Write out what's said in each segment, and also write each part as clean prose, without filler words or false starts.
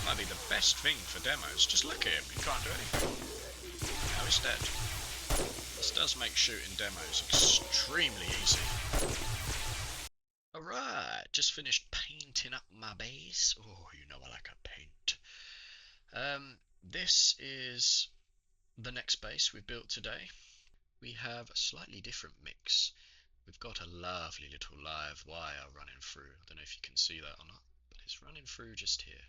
might be the best thing for demos. Just look at him, he can't do anything. Now he's dead. This does make shooting demos extremely easy. Alright, just finished painting up my base. Oh, you know I like a paint. This is the next base we've built today. We have a slightly different mix. We've got a lovely little live wire running through. I don't know if you can see that or not, but it's running through just here.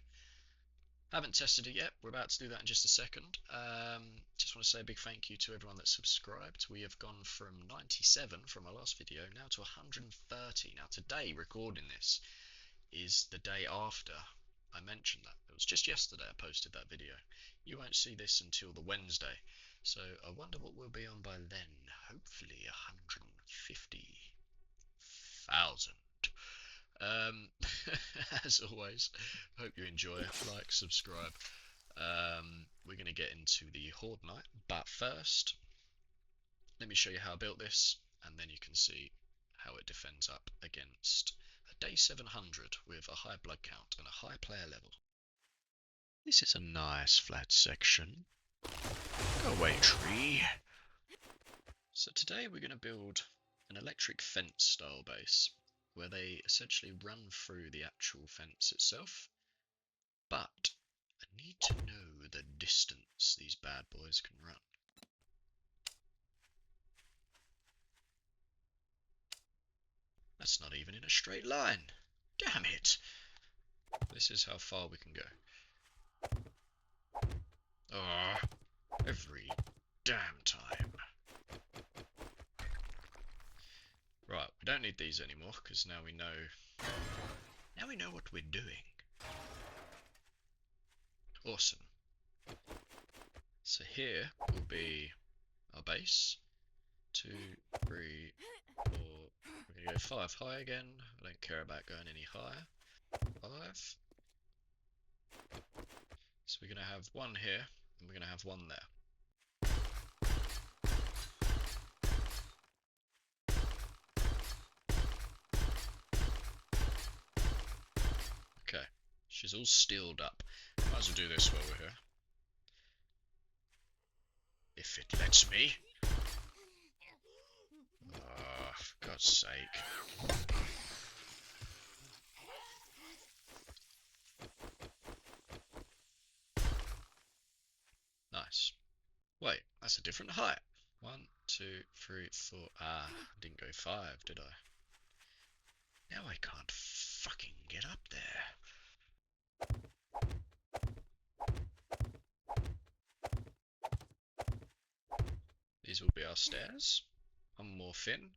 Haven't tested it yet. We're about to do that in just a second. Just want to say a big thank you to everyone that subscribed. We have gone from 97 from our last video now to 130. Now today, recording this, is the day after I mentioned that. It was just yesterday I posted that video. You won't see this until the Wednesday. So I wonder what we'll be on by then. Hopefully 150,000. As always, hope you enjoy. Like, subscribe. We're going to get into the Horde Night, but first, let me show you how I built this, and then you can see how it defends up against a day 700 with a high blood count and a high player level. This is a nice flat section. Go away, tree. So today we're going to build an electric fence style base, where they essentially run through the actual fence itself, but I need to know the distance these bad boys can run. That's not even in a straight line. Damn it! This is how far we can go. Ah, every damn time. Right, we don't need these anymore because now we know what we're doing. Awesome. So here will be our base. 2, 3, 4. We're gonna go 5 high again. I don't care about going any higher. 5. So we're gonna have 1 here, and we're gonna have 1 there. Okay, she's all steeled up. Might as well do this while we're here. If it lets me. Oh, for God's sake. Nice. Wait, that's a different height. 1, 2, 3, 4. Ah, didn't go 5, did I? Now I can't fucking get up there. These will be our stairs. 1 more fin.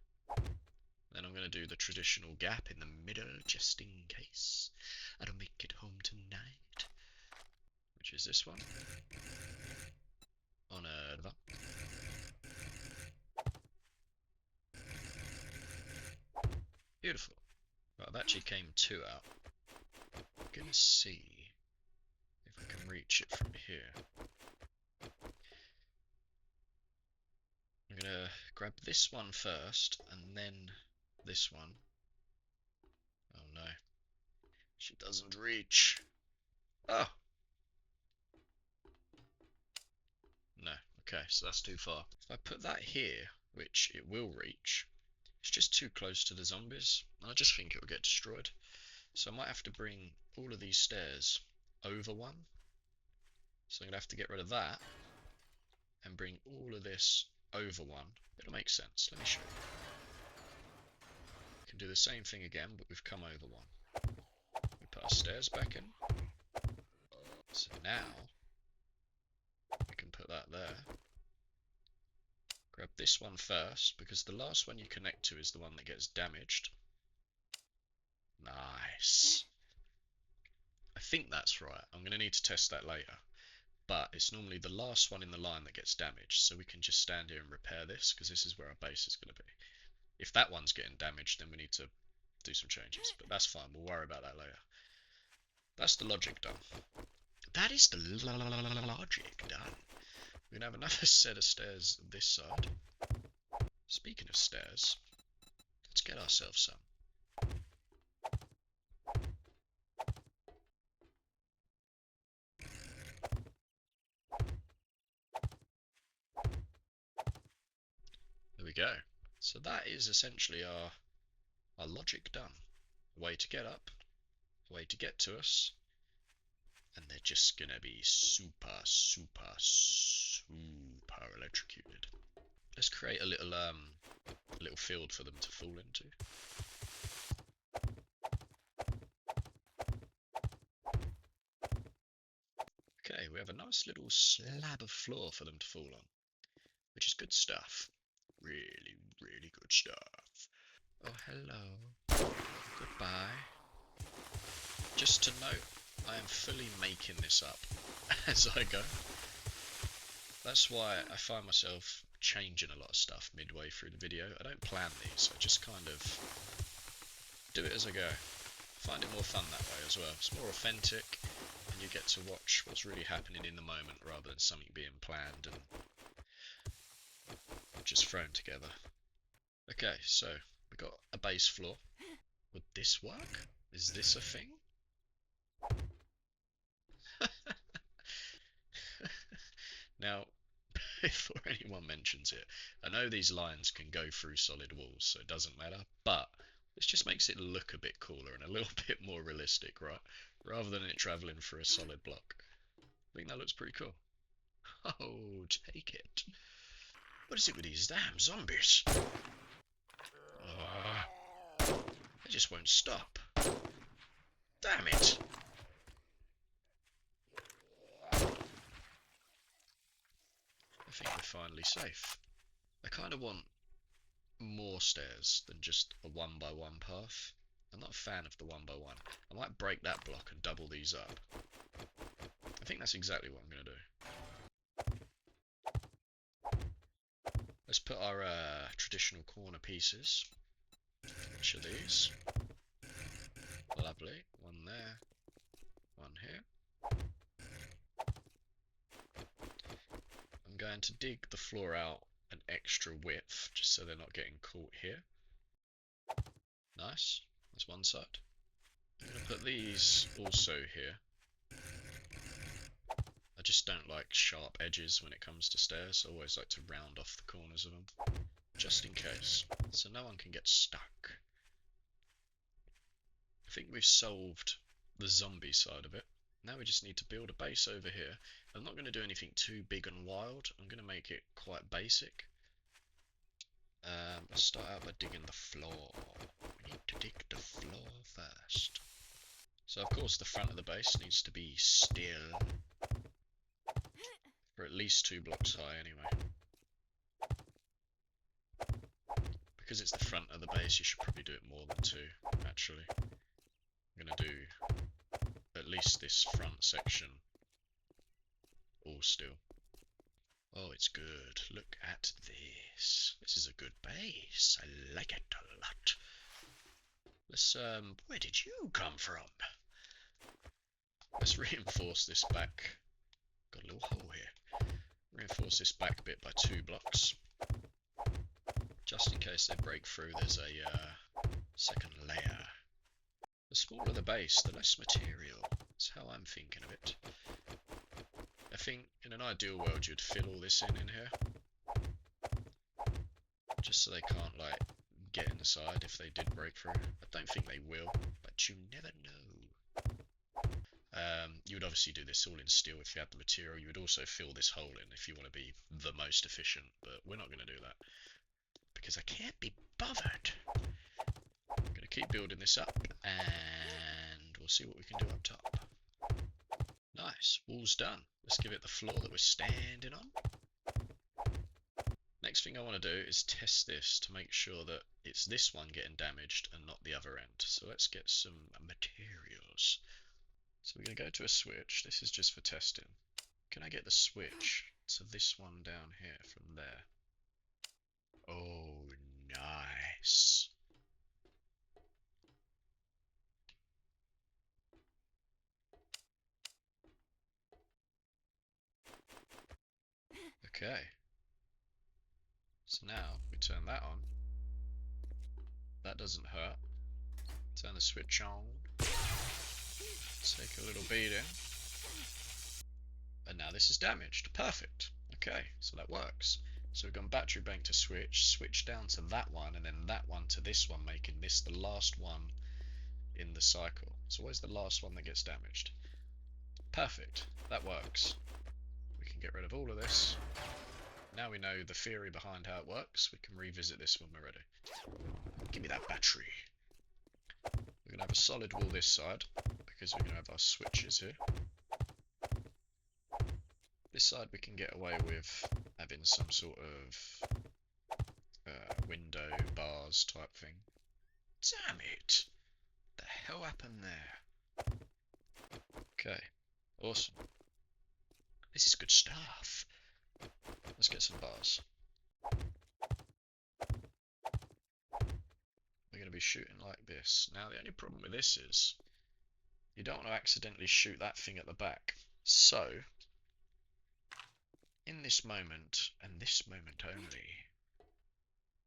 Then I'm going to do the traditional gap in the middle, just in case I don't make it home tonight. Which is this one. On a dva. Beautiful. Right, I've actually came 2 out. I'm going to see if I can reach it from here. I'm going to grab this one first, and then this one. Oh no. She doesn't reach. Oh! No. Okay, so that's too far. If I put that here, which it will reach, it's just too close to the zombies, and I just think it will get destroyed. So I might have to bring all of these stairs over 1. So I'm going to have to get rid of that, and bring all of this over 1. It'll make sense. Let me show you. We can do the same thing again, but we've come over 1. We put our stairs back in. So now we can put that there. Grab this one first, because the last one you connect to is the one that gets damaged. Nice. I think that's right. I'm going to need to test that later. But it's normally the last one in the line that gets damaged, so we can just stand here and repair this, because this is where our base is going to be. If that one's getting damaged, then we need to do some changes, but that's fine, we'll worry about that later. That's the logic done. That is the logic done. We're going to have another set of stairs this side. Speaking of stairs, let's get ourselves some. we go. So that is essentially our logic done. A way to get up, a way to get to us, and they're just gonna be super electrocuted. Let's create a little field for them to fall into. Okay, we have a nice little slab of floor for them to fall on, which is good stuff. Really, really good stuff. Oh, hello. Goodbye. Just to note, I am fully making this up as I go. That's why I find myself changing a lot of stuff midway through the video. I don't plan these, I just kind of do it as I go. I find it more fun that way as well. It's more authentic, and you get to watch what's really happening in the moment rather than something being planned and just thrown together. Okay, so we got a base floor. Would this work? Is this a thing? Now, before anyone mentions it, I know these lines can go through solid walls, so it doesn't matter, but this just makes it look a bit cooler and a little bit more realistic, right? Rather than it travelling through a solid block. I think that looks pretty cool. Oh, take it. What is it with these damn zombies? They just won't stop. Damn it! I think we're finally safe. I kind of want more stairs than just a one-by-one path. I'm not a fan of the one-by-one. I might break that block and double these up. I think that's exactly what I'm going to do. Let's put our traditional corner pieces. Each of these. Lovely. One there. One here. I'm going to dig the floor out an extra width, just so they're not getting caught here. Nice. That's one side. I'm going to put these also here. I just don't like sharp edges when it comes to stairs. I always like to round off the corners of them, just in case, so no one can get stuck. I think we've solved the zombie side of it. Now we just need to build a base over here. I'm not going to do anything too big and wild. I'm going to make it quite basic. Let's start out by digging the floor. We need to dig the floor first. So of course the front of the base needs to be still. For at least 2 blocks high anyway. Because it's the front of the base, you should probably do it more than 2, actually. I'm going to do at least this front section all still. Oh, it's good. Look at this. This is a good base. I like it a lot. Let's, where did you come from? Let's reinforce this back. Got a little hole here. Reinforce this back bit by 2 blocks. Just in case they break through, there's a second layer. The smaller the base, the less material. That's how I'm thinking of it. I think in an ideal world you'd fill all this in here. Just so they can't, like, get inside if they did break through. I don't think they will, but you never know. You would obviously do this all in steel if you had the material. You would also fill this hole in if you want to be the most efficient, but we're not going to do that. Because I can't be bothered. I'm going to keep building this up, and we'll see what we can do up top. Nice, wall's done. Let's give it the floor that we're standing on. Next thing I want to do is test this to make sure that it's this one getting damaged and not the other end. So let's get some materials. So we're going to go to a switch. This is just for testing. Can I get the switch to this one down here from there? Oh, nice. Okay. So now we turn that on. That doesn't hurt. Turn the switch on. Take a little beating. And now this is damaged. Perfect. Okay, so that works. So we've gone battery bank to switch down to that one, and then that one to this one, making this the last one in the cycle. It's always the last one that gets damaged. Perfect, that works. We can get rid of all of this. Now we know the theory behind how it works, we can revisit this when we're ready. Give me that battery. We're going to have a solid wall this side, because we're going to have our switches here. This side we can get away with having some sort of window bars type thing. Damn it! The hell happened there? Okay, awesome. This is good stuff. Let's get some bars. We're going to be shooting like this. Now the only problem with this is you don't want to accidentally shoot that thing at the back. So, in this moment, and this moment only,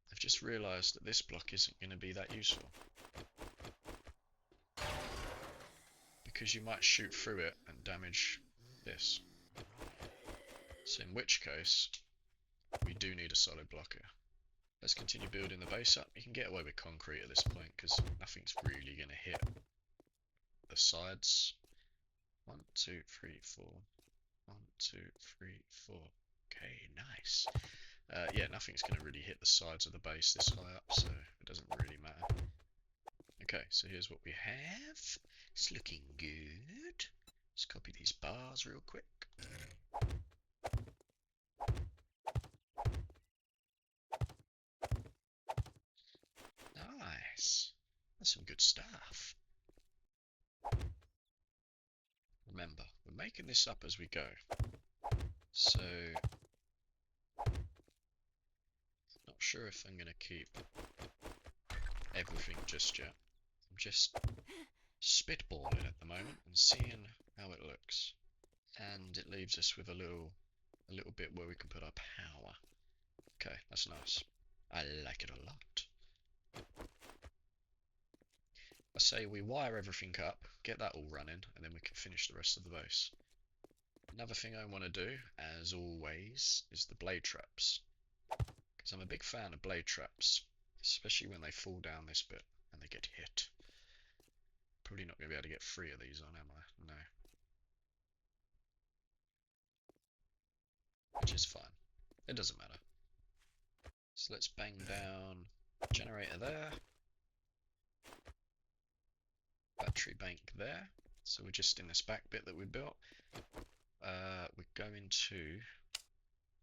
I've just realised that this block isn't going to be that useful. Because you might shoot through it and damage this. So in which case, we do need a solid block here. Let's continue building the base up. You can get away with concrete at this point because nothing's really going to hit the sides. 1, 2, 3, 4. 1, 2, 3, 4. Okay, nice. Yeah, nothing's going to really hit the sides of the base this high up, so it doesn't really matter. Okay, so here's what we have. It's looking good. Let's copy these bars real quick. Nice. That's some good stuff. Remember, we're making this up as we go. So, not sure if I'm going to keep everything just yet. I'm just spitballing at the moment and seeing how it looks. And it leaves us with a little bit where we can put our power. Okay, that's nice. I like it a lot. I say we wire everything up, get that all running, and then we can finish the rest of the base. Another thing I want to do, as always, is the blade traps. Because I'm a big fan of blade traps, especially when they fall down this bit and they get hit. Probably not going to be able to get 3 of these on, am I? No. Which is fine. It doesn't matter. So let's bang down generator there. Battery bank there. So we're just in this back bit that we built. We're going to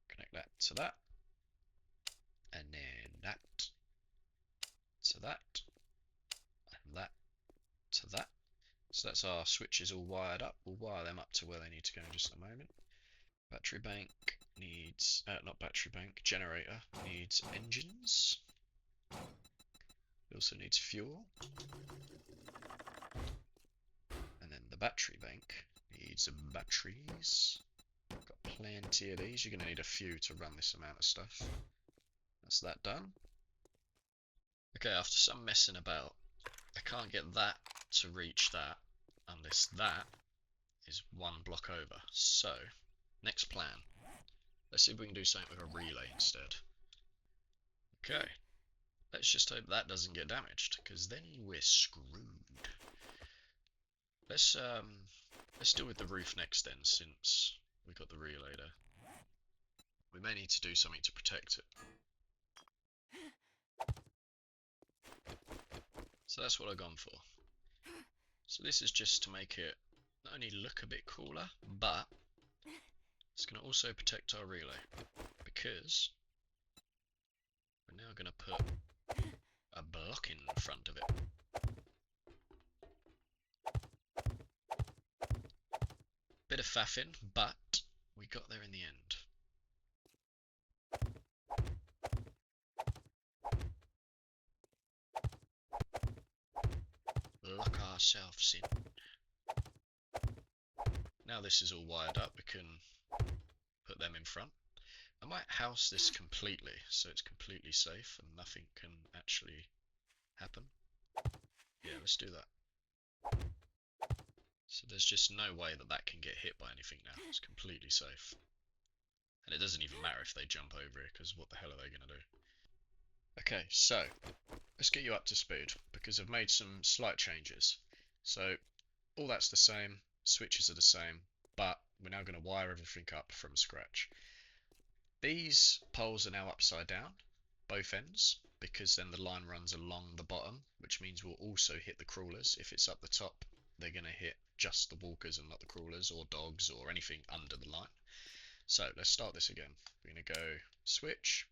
connect that to that. And then that to that. And that to that. So that's our switches all wired up. We'll wire them up to where they need to go in just a moment. Battery bank needs, not battery bank, generator needs engines. It also needs fuel. And then the battery bank needs batteries. Got plenty of these. You're going to need a few to run this amount of stuff. That's that done. Okay, after some messing about, I can't get that to reach that unless that is 1 block over. So, next plan. Let's see if we can do something with a relay instead. Okay. Let's just hope that doesn't get damaged, because then we're screwed. Let's deal with the roof next then, since we got the relay there. We may need to do something to protect it. So that's what I've gone for. So this is just to make it not only look a bit cooler, but it's going to also protect our relay, because we're now going to put a block in front of it. Bit of faffing, but we got there in the end. Lock ourselves in. Now this is all wired up, we can put them in front. I might house this completely, so it's completely safe and nothing can actually happen. Yeah, let's do that. So there's just no way that that can get hit by anything now. It's completely safe. And it doesn't even matter if they jump over it, because what the hell are they going to do? Okay, so let's get you up to speed, because I've made some slight changes. So all that's the same, switches are the same, but we're now going to wire everything up from scratch. These poles are now upside down, both ends, because then the line runs along the bottom, which means we'll also hit the crawlers. If it's up the top, they're going to hit just the walkers and not the crawlers or dogs or anything under the line. So let's start this again. We're going to go switch.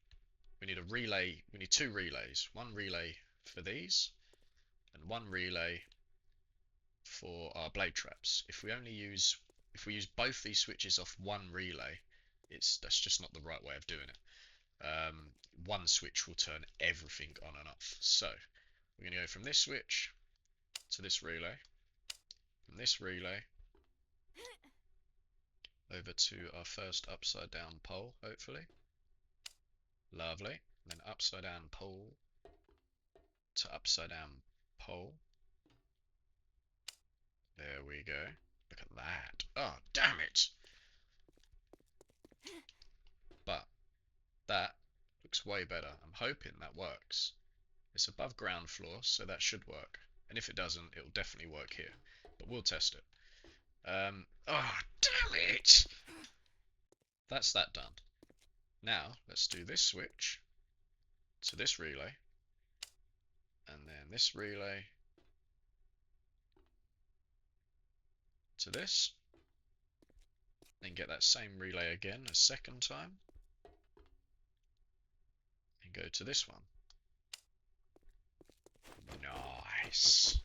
We need a relay. We need two relays. One relay for these and one relay for our blade traps. If we use both these switches off one relay, that's just not the right way of doing it. One switch will turn everything on and off. So we're going to go from this switch to this relay, from this relay over to our first upside down pole, hopefully. Lovely. Then upside down pole to upside down pole. There we go. Look at that. Oh, damn it! But that looks way better. I'm hoping that works. It's above ground floor, so that should work. And if it doesn't, it'll definitely work here. But we'll test it. Oh, damn it! That's that done. Now, let's do this switch to this relay. And then this relay to this. Then get that same relay again a second time. And go to this one. Nice.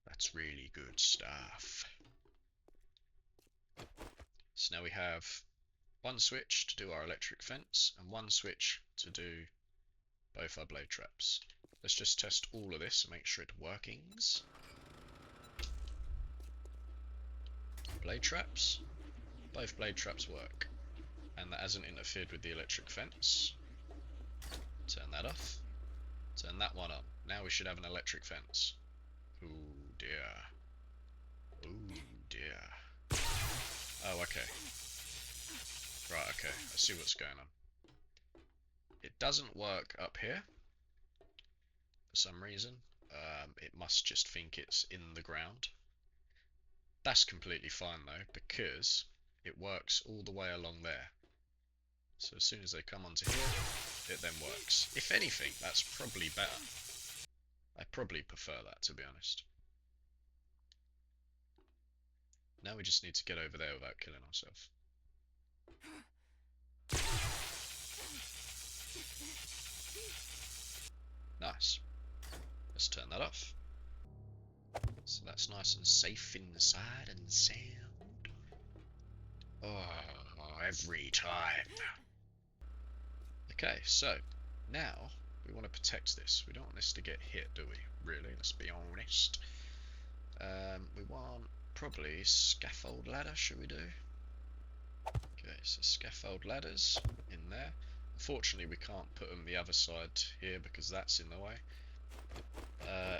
That's really good stuff. So now we have one switch to do our electric fence and one switch to do both our blade traps. Let's just test all of this and make sure it workings. Blade traps. Both blade traps work. And that hasn't interfered with the electric fence. Turn that off. Turn that one on. Now we should have an electric fence. Oh dear. Oh dear. Oh, okay. Right, okay. I see what's going on. It doesn't work up here for some reason. It must just think it's in the ground. That's completely fine though, because it works all the way along there. So as soon as they come onto here, it then works. If anything, that's probably better. I probably prefer that, to be honest. Now we just need to get over there without killing ourselves. Nice. Let's turn that off. So that's nice and safe inside and sound. Oh, every time. Okay, so now we want to protect this. We don't want this to get hit, do we? Really, let's be honest. We want probably scaffold ladder, should we do? Okay, so scaffold ladders in there. Unfortunately, we can't put them the other side here because that's in the way.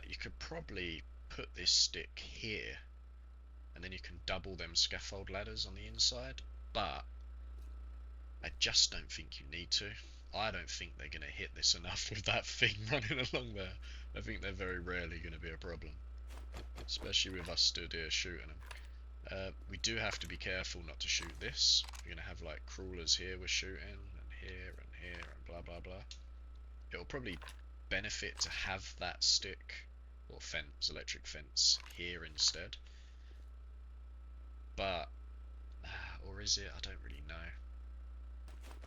You could probably put this stick here, and then you can double them scaffold ladders on the inside, but I just don't think you need to. I don't think they're going to hit this enough with that thing running along there. I think they're very rarely going to be a problem, especially with us stood here shooting them. We do have to be careful not to shoot this. We're going to have like crawlers here we're shooting, and here and here and blah blah blah. It'll probably benefit to have that stick or fence, electric fence, here instead. But, or is it? I don't really know.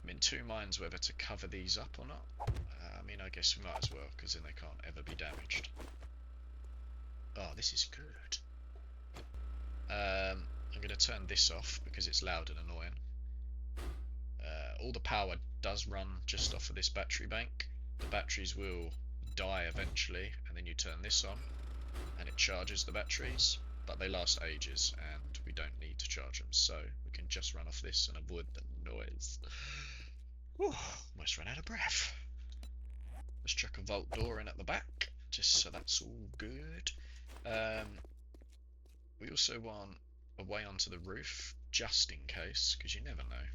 I'm in two minds whether to cover these up or not. I mean, I guess we might as well, because then they can't ever be damaged. Oh, this is good. I'm going to turn this off because it's loud and annoying. All the power does run just off of this battery bank. The batteries will die eventually, and then you turn this on and it charges the batteries, but they last ages and we don't need to charge them, so we can just run off this and avoid the noise. Whew, almost ran out of breath. Let's chuck a vault door in at the back, just so that's all good. We also want a way onto the roof, just in case, because you never know.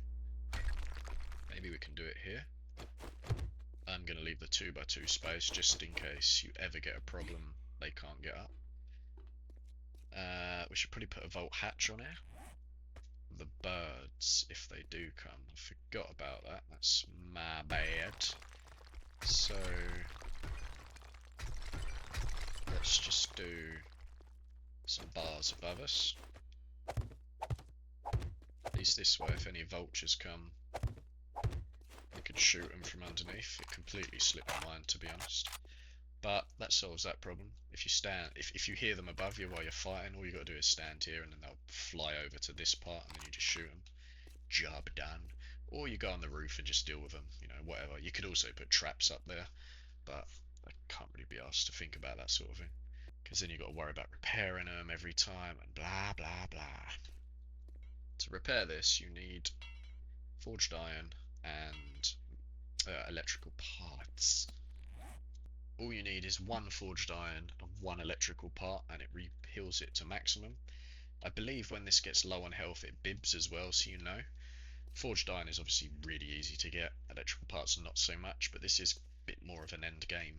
Maybe we can do it here. I'm going to leave the 2x2 space just in case you ever get a problem they can't get up. We should probably put a vault hatch on here. The birds, if they do come. I forgot about that. That's my bad. So let's just do some bars above us. At least this way, if any vultures come, we could shoot them from underneath. It completely slipped my mind, to be honest. But that solves that problem. If you stand, if you hear them above you while you're fighting, all you got to do is stand here, and then they'll fly over to this part, and then you just shoot them. Job done. Or you go on the roof and just deal with them. You know, whatever. You could also put traps up there, but I can't really be asked to think about that sort of thing, because then you got to worry about repairing them every time and blah blah blah. To repair this, you need forged iron and electrical parts. All you need is one forged iron and one electrical part, and it heals it to maximum. I believe when this gets low on health, it bibs as well, so you know. Forged iron is obviously really easy to get. Electrical parts are not so much, but this is a bit more of an end game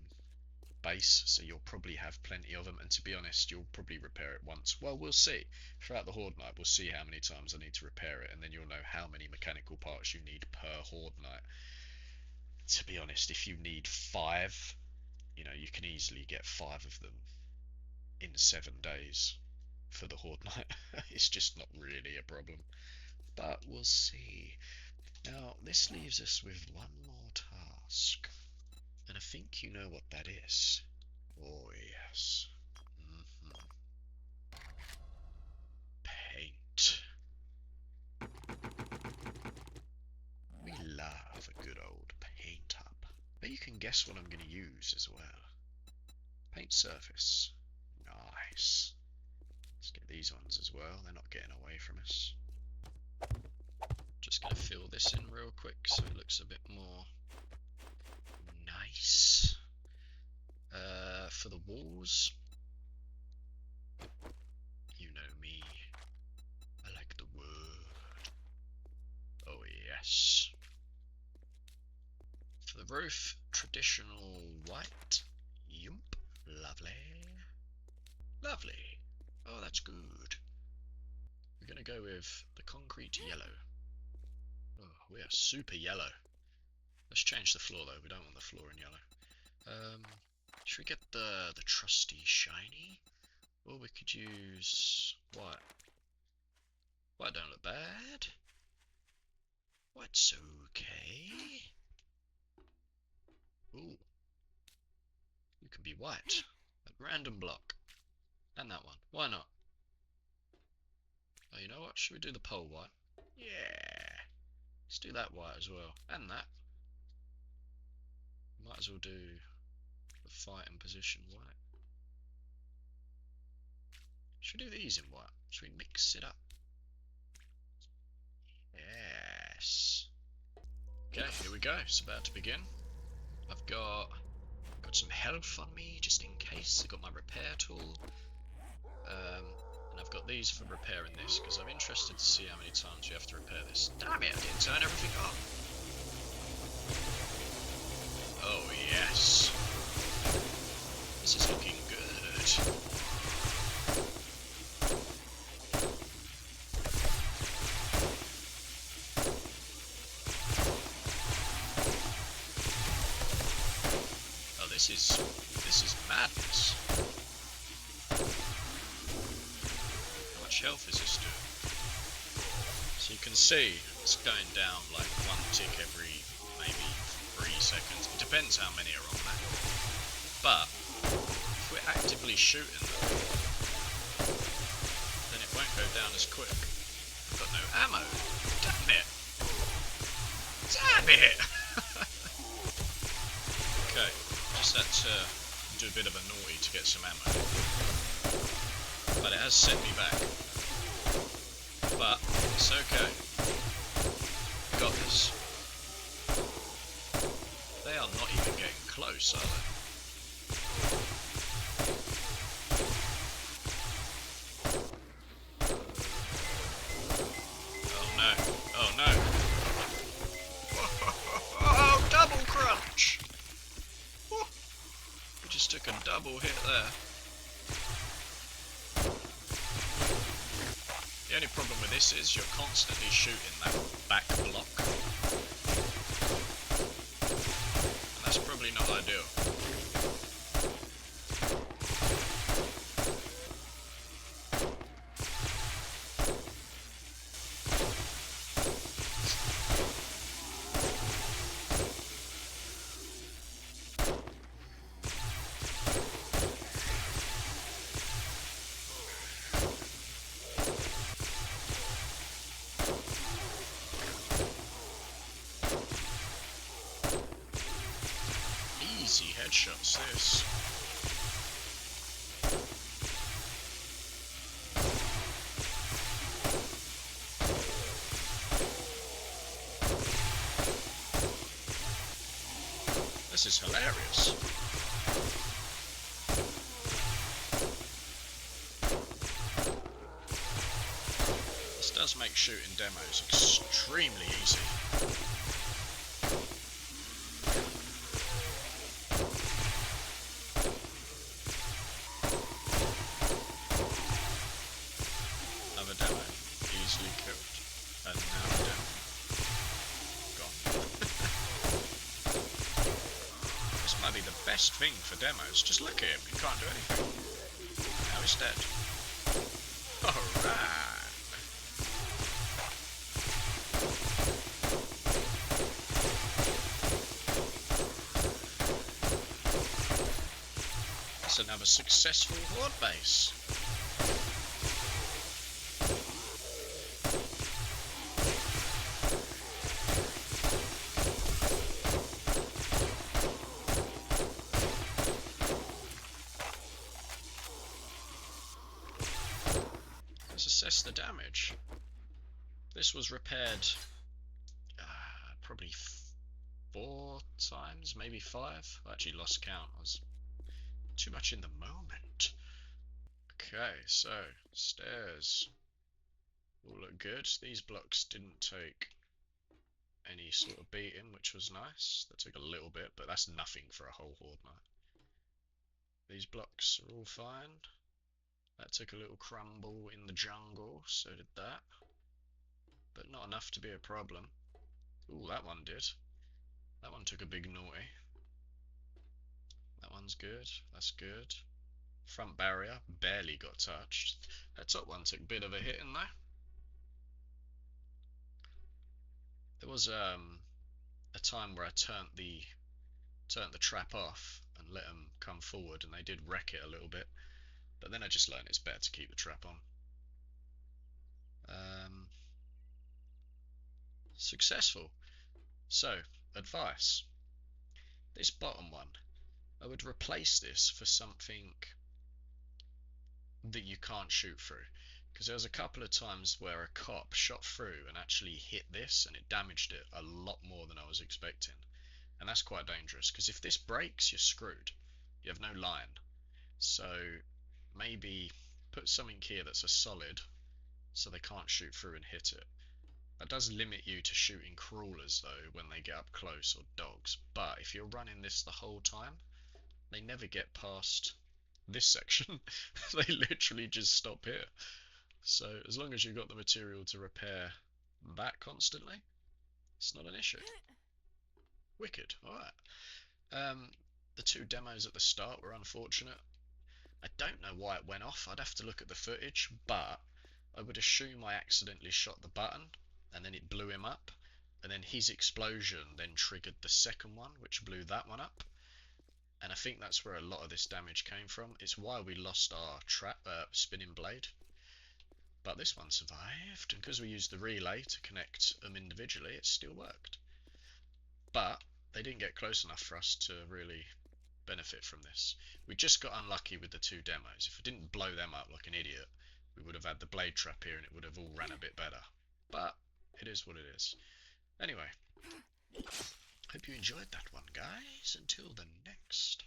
base, so you'll probably have plenty of them, and to be honest, you'll probably repair it once. Well, we'll see. Throughout the Horde Night, we'll see how many times I need to repair it, and then you'll know how many mechanical parts you need per Horde Night. To be honest, if you need 5, you know, you can easily get 5 of them in 7 days for the Horde Night. It's just not really a problem, but we'll see. Now, this leaves us with one more task, and I think you know what that is. Oh yes. Paint. We love a good old paint up. But you can guess what I'm going to use as well. Paint surface. Nice. Let's get these ones as well. They're not getting away from us. Just going to fill this in real quick so it looks a bit more nice. For the walls, you know me. I like the wood. Oh yes. For the roof, traditional white. Yump. Lovely. Lovely. Oh, that's good. We're going to go with the concrete yellow. Oh, we are super yellow. Let's change the floor though. We don't want the floor in yellow. Should we get the trusty shiny? Or we could use white. White don't look bad. White's okay. Ooh. You can be white. A random block. And that one. Why not? Oh, you know what? Should we do the pole white? Yeah. Let's do that white as well. And that. Might as well do the fighting position white. Should we do these in white? Should we mix it up? Yes. Okay, here we go. It's about to begin. I've got some health on me just in case. I've got my repair tool. And I've got these for repairing this because I'm interested to see how many times you have to repair this. Damn it, I didn't turn everything on. Oh yes. This is looking good. Oh, this is madness. How much health is this doing? So you can see it's going down like 1 tick every maybe 3 seconds. It depends how many are on that. But if we're actively shooting them, then it won't go down as quick. I've got no ammo. Damn it! Damn it! Okay, just had to do a bit of a naughty to get some ammo. But it has set me back. But it's okay. We got this. They are not even getting close, are they? Oh no. Oh no. double hit there. The only problem with this is you're constantly shooting that back block. And that's probably not ideal. Easy headshots, this. This is hilarious. This does make shooting demos extremely easy. Another demo, easily killed. And now the demo. Gone. This might be the best thing for demos. Just look at him, he can't do anything. Now he's dead. Alright. That's another successful Horde base. Let's assess the damage. This was repaired probably 4 times, maybe 5. I actually lost count. I was too much in the moment. Okay, so stairs all look good. These blocks didn't take any sort of beating, which was nice. That took a little bit, but that's nothing for a whole Horde Night. These blocks are all fine. That took a little crumble in the jungle, so did that. But not enough to be a problem. Ooh, that one did. That one took a big naughty. That one's good, that's good. Front barrier, barely got touched. That top one took a bit of a hit in there. There was a time where I turned the trap off and let them come forward, and they did wreck it a little bit. But then I just learned it's better to keep the trap on. Successful. So, advice. This bottom one, I would replace this for something that you can't shoot through. Because there was a couple of times where a cop shot through and actually hit this, and it damaged it a lot more than I was expecting. And that's quite dangerous, because if this breaks, you're screwed. You have no line. So maybe put something here that's a solid, so they can't shoot through and hit it. That does limit you to shooting crawlers though when they get up close, or dogs. But if you're running this the whole time, they never get past this section. They literally just stop here. So as long as you've got the material to repair that constantly, it's not an issue. Wicked. Alright. The 2 demos at the start were unfortunate. I don't know why it went off. I'd have to look at the footage, but I would assume I accidentally shot the button and then it blew him up, and then his explosion then triggered the second one, which blew that one up. And I think that's where a lot of this damage came from. It's why we lost our spinning blade. But this one survived, and because we used the relay to connect them individually, it still worked. But they didn't get close enough for us to really benefit from this. We just got unlucky with the 2 demos. If we didn't blow them up like an idiot, we would have had the blade trap here and it would have all ran a bit better. But it is what it is. Anyway, hope you enjoyed that one, guys. Until the next.